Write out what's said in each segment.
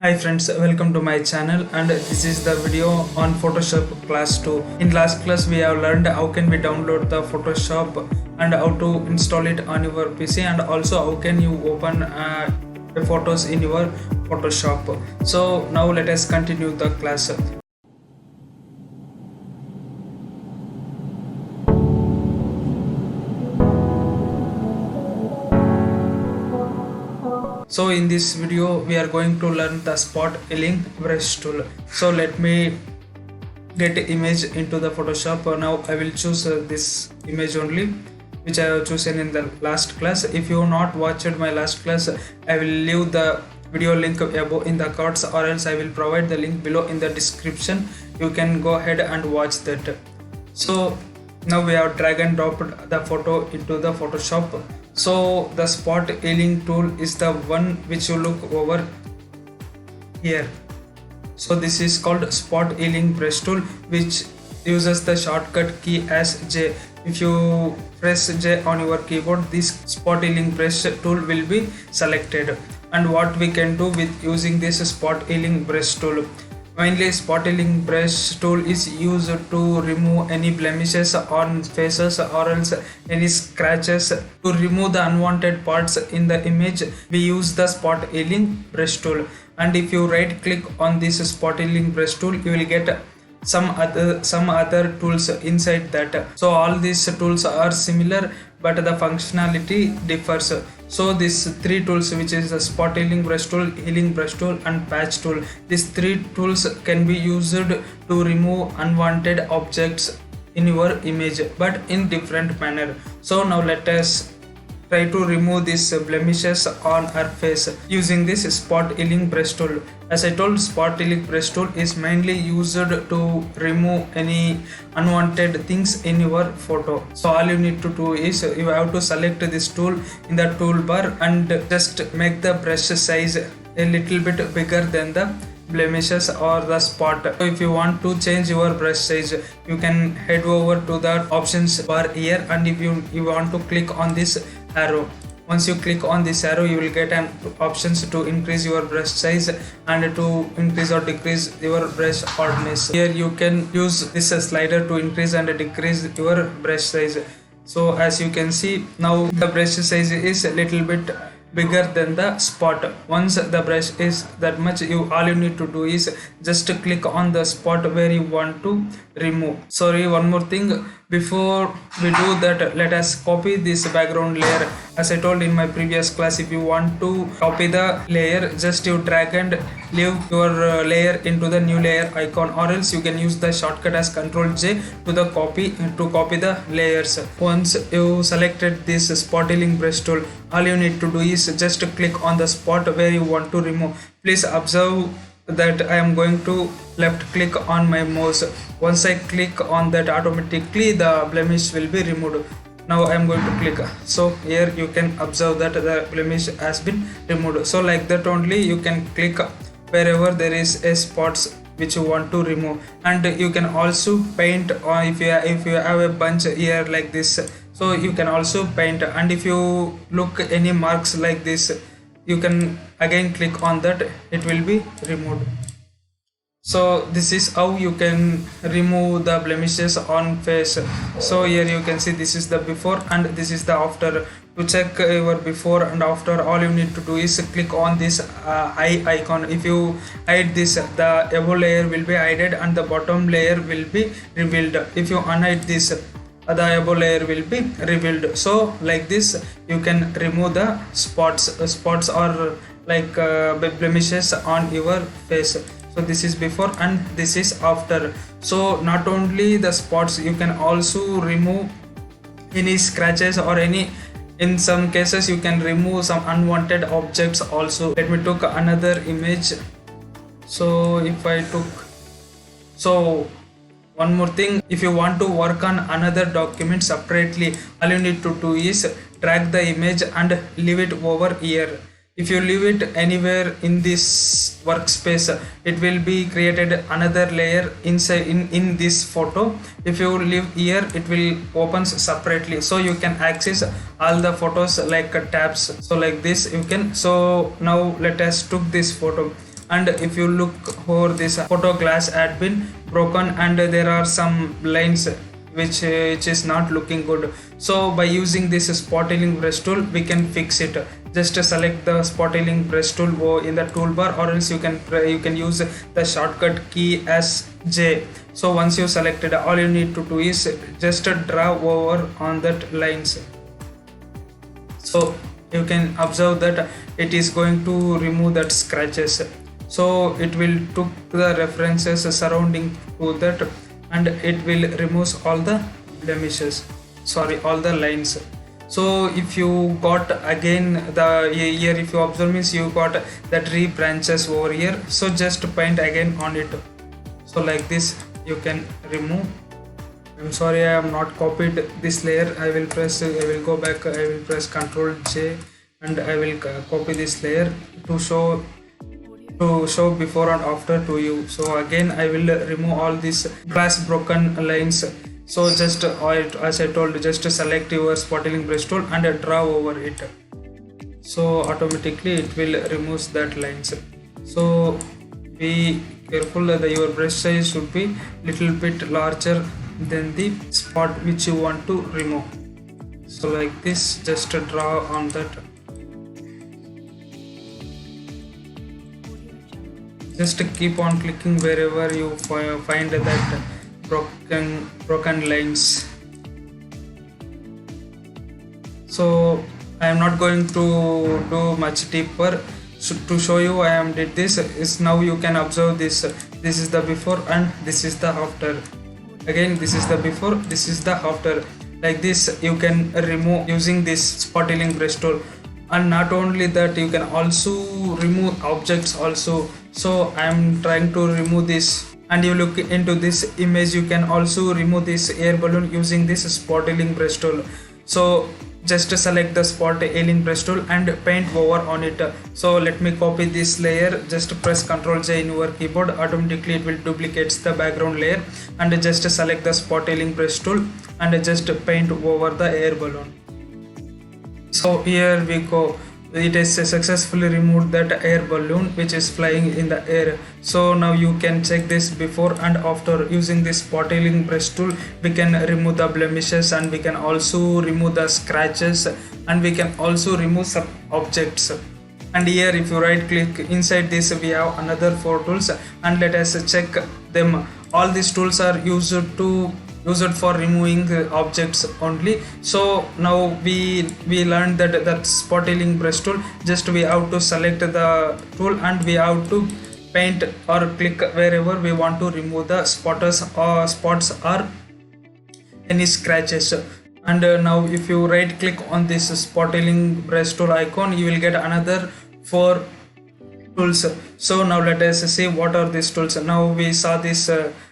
Hi friends, welcome to my channel, and this is the video on Photoshop class 2. In last class we have learned how can we download the Photoshop and how to install it on your PC, and also how can you open the photos in your Photoshop. So now let us continue the class. So in this video we are going to learn the spot healing brush tool. So let me get image into the Photoshop. Now I will choose this image only, which I have chosen in the last class. If you have not watched my last class, I will leave the video link above in the cards, or else I will provide the link below in the description. You can go ahead and watch that. So now we have drag and dropped the photo into the Photoshop. So the spot healing tool is the one which you look over here. So this is called spot healing brush tool, which uses the shortcut key as J. If you press J on your keyboard, this spot healing brush tool will be selected. And what we can do with using this spot healing brush tool? Mainly spot healing brush tool is used to remove any blemishes on faces or else any scratches. To remove the unwanted parts in the image, we use the spot healing brush tool. And if you right click on this spot healing brush tool, you will get some other tools inside that. So all these tools are similar, but the functionality differs. So these three tools, which is the spot healing brush tool and patch tool, these three tools can be used to remove unwanted objects in your image, but in different manner. So now let us try to remove these blemishes on her face using this spot healing brush tool. As I told, spot healing brush tool is mainly used to remove any unwanted things in your photo. So all you need to do is you have to select this tool in the toolbar and just make the brush size a little bit bigger than the blemishes or the spot. So if you want to change your brush size, you can head over to the options bar here, and if you want to click on this arrow. Once you click on this arrow, you will get an options to increase your brush size and to increase or decrease your brush hardness. Here you can use this slider to increase and decrease your brush size. So as you can see, now the brush size is a little bit bigger than the spot. Once the brush is that much, all you need to do is just click on the spot where you want to remove. Sorry, one more thing before we do that, let us copy this background layer. As I told in my previous class, if you want to copy the layer, just you drag and leave your layer into the new layer icon, or else you can use the shortcut as Ctrl J to copy the layers. Once you selected this spot healing brush tool, all you need to do is just click on the spot where you want to remove. Please observe that I am going to left click on my mouse. Once I click on that, automatically the blemish will be removed. Now I am going to click. So here you can observe that the blemish has been removed. So like that only you can click wherever there is a spots which you want to remove. And you can also paint, or if you have a bunch here like this, so you can also paint. And if you look any marks like this, you can again click on that, it will be removed. So this is how you can remove the blemishes on face. So here you can see this is the before and this is the after. To check your before and after, all you need to do is click on this eye icon. If you hide this, the above layer will be hidden and the bottom layer will be revealed. If you unhide this, the above layer will be revealed. So like this you can remove the spots or like blemishes on your face. So this is before and this is after. So not only the spots, you can also remove any scratches or any, in some cases you can remove some unwanted objects also. Let me take another image. So if I took, so one more thing, if you want to work on another document separately, all you need to do is drag the image and leave it over here. If you leave it anywhere in this workspace, it will be created another layer inside in this photo. If you leave here, it will opens separately, so you can access all the photos like tabs. So like this you can. So now let us took this photo. and if you look over this photo glass had been broken and there are some lines which is not looking good. So by using this spot healing brush tool we can fix it. Just select the spot healing brush tool in the toolbar, or else you can use the shortcut key as J. So once you selected, all you need to do is just draw over on that lines. So you can observe that it is going to remove that scratches. So it will took the references surrounding to that and it will remove all the blemishes, all the lines. So if you got again the here, if you observe means you got the tree branches over here, so just paint again on it. So like this you can remove. I'm sorry, I have not copied this layer. I will go back, I will press Ctrl J and I will copy this layer to show before and after to you. So again I will remove all these glass broken lines. So just as I told, just select your spot healing brush tool and draw over it. So automatically it will remove that lines. So be careful that your brush size should be little bit larger than the spot which you want to remove. So like this, just draw on that. Just keep on clicking wherever you find that broken lines. So I am not going to do much deeper. To show you I am did this is now you can observe this. This is the before and this is the after. Again this is the before, this is the after. Like this you can remove using this spot healing brush tool. And not only that, you can also remove objects also. So I am trying to remove this, and you look into this image, you can also remove this air balloon using this spot healing brush tool. So just select the spot healing brush tool and paint over on it. So let me copy this layer, just press Ctrl J in your keyboard, automatically it will duplicate the background layer, and just select the spot healing brush tool and just paint over the air balloon. So here we go, it is successfully removed that air balloon which is flying in the air. So now you can check this before and after. Using this spot healing brush tool we can remove the blemishes, and we can also remove the scratches, and we can also remove some objects. And here if you right click inside this, we have another 4 tools, and let us check them. All these tools are used for removing objects only. So now we learned that spot healing brush tool, just we have to select the tool and we have to paint or click wherever we want to remove the spots or any scratches. And now if you right click on this spot healing brush tool icon, you will get another 4 tools. So now let us see what are these tools. Now we saw this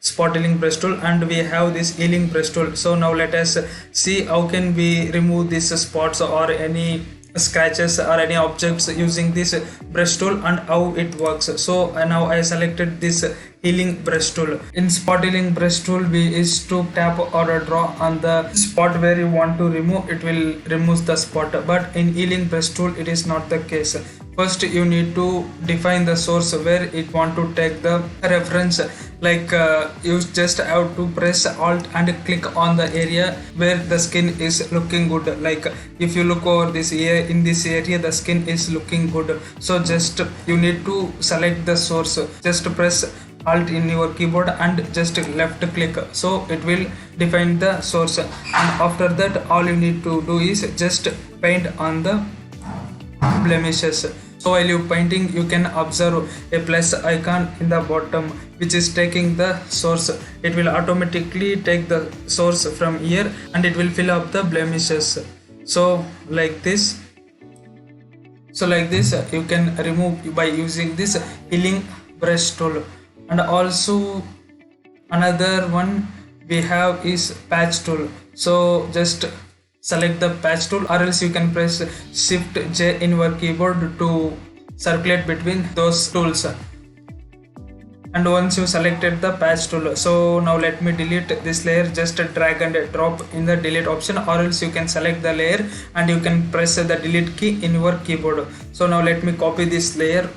spot healing brush tool and we have this healing brush tool. So now let us see how can we remove these spots or any scratches or any objects using this brush tool and how it works. So now I selected this healing brush tool. In spot healing brush tool we is to tap or draw on the spot where you want to remove, it will remove the spot. But in healing brush tool it is not the case. First you need to define the source where it want to take the reference. Like you just have to press alt and click on the area where the skin is looking good. Like if you look over this here, in this area the skin is looking good, so just you need to select the source. Just press alt in your keyboard and just left click, so it will define the source. And after that all you need to do is just paint on the blemishes. So while you painting, you can observe a plus icon in the bottom which is taking the source. It will automatically take the source from here and it will fill up the blemishes. So like this you can remove by using this healing brush tool. And also another one we have is patch tool. So just select the patch tool, or else you can press shift J in your keyboard to circulate between those tools. And once you selected the patch tool, so now let me delete this layer. Just drag and drop in the delete option, or else you can select the layer and you can press the delete key in your keyboard. So now let me copy this layer.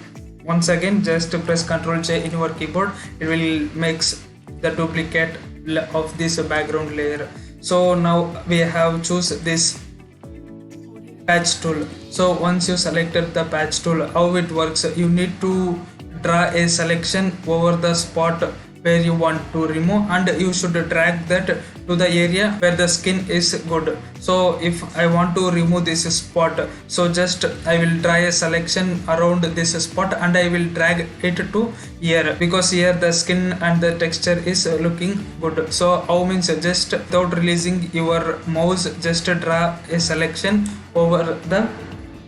once again just press Ctrl J in your keyboard. It will makes the duplicate of this background layer. So now we have choose this patch tool. So once you selected the patch tool, how it works, you need to draw a selection over the spot where you want to remove, and you should drag that to the area where the skin is good. So if I want to remove this spot, so just I will draw a selection around this spot and I will drag it to here, because here the skin and the texture is looking good. So how means, just without releasing your mouse, just draw a selection over the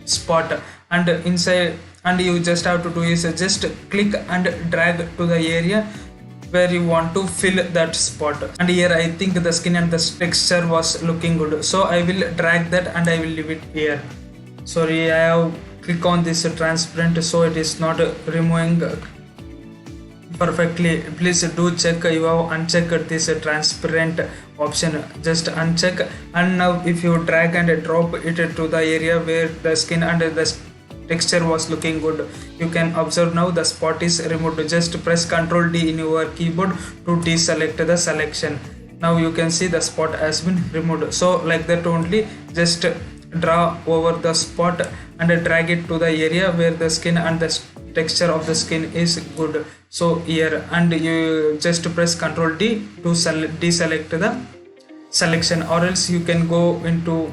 spot, and inside, and you just have to do is just click and drag to the area where you want to fill that spot. And here I think the skin and the texture was looking good, so I will drag that and I will leave it here. Sorry, I have click on this transparent, so it is not removing perfectly. Please do check, you have unchecked this transparent option, just uncheck. And now if you drag and drop it to the area where the skin and the texture was looking good, you can observe now the spot is removed. Just press Ctrl D in your keyboard to deselect the selection. Now you can see the spot has been removed. So like that only, just draw over the spot and drag it to the area where the skin and the texture of the skin is good. So here, and you just press Ctrl D to deselect the selection, or else you can go into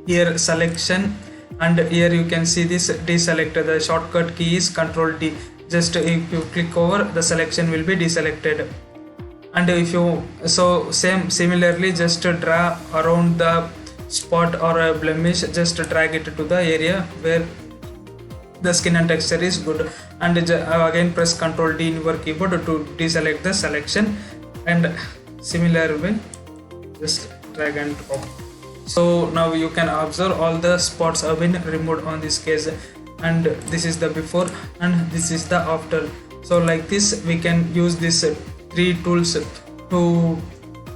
here selection, and here you can see this deselect. The shortcut key is Ctrl D. Just if you click over, the selection will be deselected. And if you, so similarly, just draw around the spot or a blemish, just drag it to the area where the skin and texture is good, and again press Ctrl D in your keyboard to deselect the selection, and similar way just drag and drop. So now you can observe all the spots have been removed on this case, and this is the before and this is the after. So like this we can use these three tools to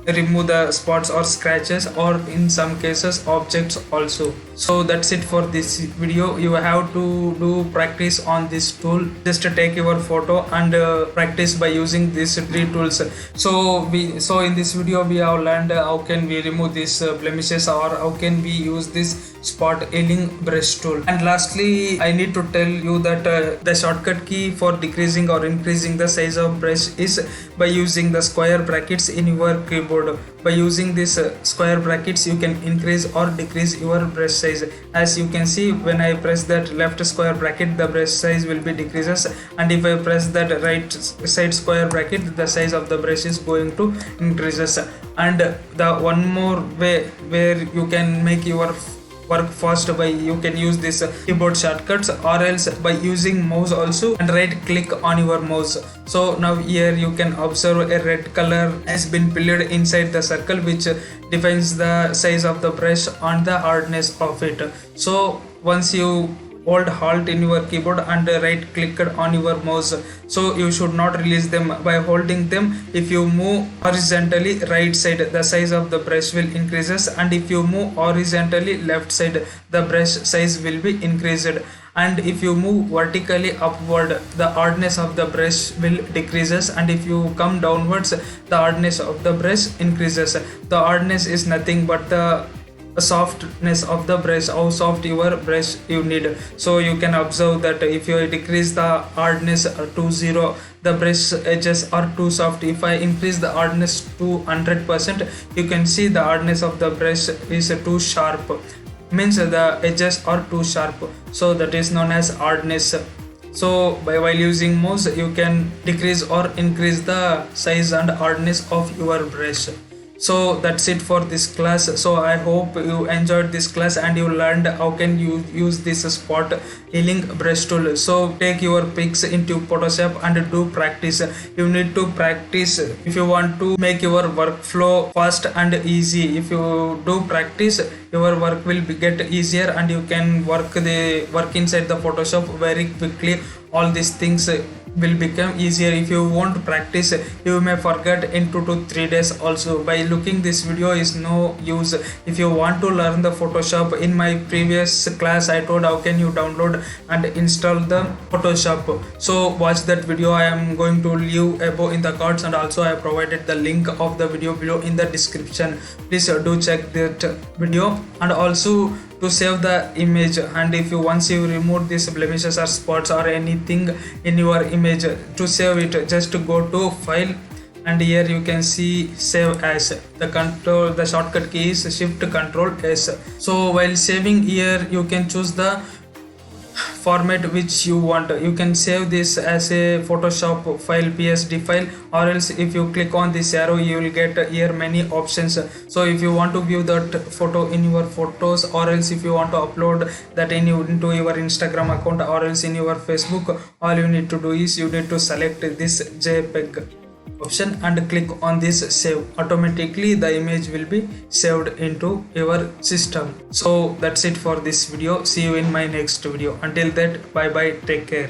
remove the spots or scratches, or in some cases objects also. So that's it for this video. You have to do practice on this tool. Just take your photo and practice by using these three tools. So in this video we have learned how can we remove these blemishes, or how can we use this spot healing brush tool. And lastly, I need to tell you that the shortcut key for decreasing or increasing the size of brush is by using the square brackets in your keyboard. By using this square brackets, you can increase or decrease your brush size. As you can see, when I press that left square bracket, the brush size will be decreases, and if I press that right side square bracket, the size of the brush is going to increases. And the one more way where you can make your work fast, by you can use this keyboard shortcuts, or else by using mouse also, and right click on your mouse. So now here you can observe a red color has been filled inside the circle, which defines the size of the brush and the hardness of it. So once you hold Alt in your keyboard and right click on your mouse, so you should not release them. By holding them, if you move horizontally right side, the size of the brush will increases, and if you move horizontally left side, the brush size will be increased. And if you move vertically upward, the hardness of the brush will decreases, and if you come downwards, the hardness of the brush increases. The hardness is nothing but the softness of the brush, how soft your brush you need. So you can observe that if you decrease the hardness to 0, the brush edges are too soft. If I increase the hardness to 100%, you can see the hardness of the brush is too sharp, means the edges are too sharp, so that is known as hardness. So while using mouse, you can decrease or increase the size and hardness of your brush. So that's it for this class. So I hope you enjoyed this class and you learned how can you use this spot healing brush tool. So take your pics into Photoshop and do practice. You need to practice if you want to make your workflow fast and easy. If you do practice, your work will get easier and you can work inside the Photoshop very quickly all these things will become easier. If you won't practice, you may forget in 2 to 3 days also. By looking this video is no use. If you want to learn the Photoshop, in my previous class I told how can you download and install the Photoshop. So watch that video. I am going to leave above in the cards, and also I have provided the link of the video below in the description. Please do check that video. And also to save the image, and if you once you remove these blemishes or spots or anything in your image, to save it just go to file, and here you can see save as. The shortcut key is shift control S. So while saving here you can choose the format which you want. You can save this as a Photoshop file, PSD file, or else if you click on this arrow you will get here many options. So if you want to view that photo in your photos, or else if you want to upload that into your Instagram account, or else in your Facebook, all you need to do is you need to select this JPEG option and click on this save. Automatically the image will be saved into your system. So that's it for this video. See you in my next video. Until that, bye bye, take care.